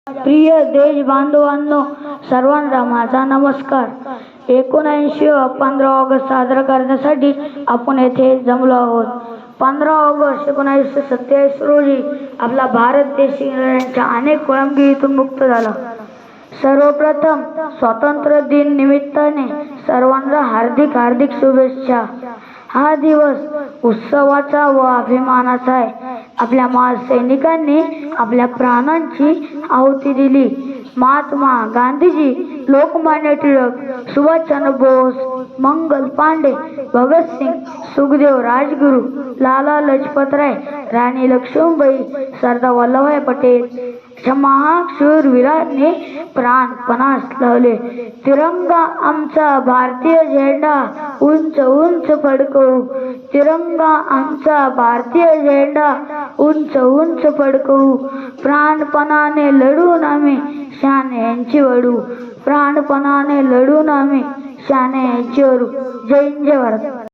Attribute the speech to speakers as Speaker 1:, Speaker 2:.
Speaker 1: प्रिय देश बांधवांनो, सर्वांना माझा नमस्कार. 15 ऑगस्ट साजरा करण्यासाठी आपण येथे जमलो आहोत. 15 ऑगस्ट 1947 रोजी आपला भारत देश इंग्रजांच्या अनेक गुलामगिरीतून मुक्त झाला. सर्वप्रथम स्वातंत्र्य दिन निमित्ताने सर्वांना हार्दिक हार्दिक शुभेच्छा. हा दिवस उत्सवाचा व अभिमानाचा आहे. आपल्या महासैनिकांनी आपल्या प्राणांची आहुती दिली. महात्मा गांधीजी, लोकमान्य टिळक, सुभाषचंद्र बोस, मंगल पांडे, भगतसिंग, सुखदेव, राजगुरू, लाला लजपतराय, राणी लक्ष्मीबाई, सरदार वल्लभभाई पटेल अशा महाशूर वीरांनी प्राणपणास लावले. तिरंगा आमचा भारतीय झेंडा उंच उंच फडकवू. तिरंगा आमचा भारतीय झेंडा उंच उंच फडकवू. प्राणपणाने लढून आम्ही शान यांची वडू. प्राणपणाने लढून आम्ही शान यांची वडू. जय हिंद, जय भारत.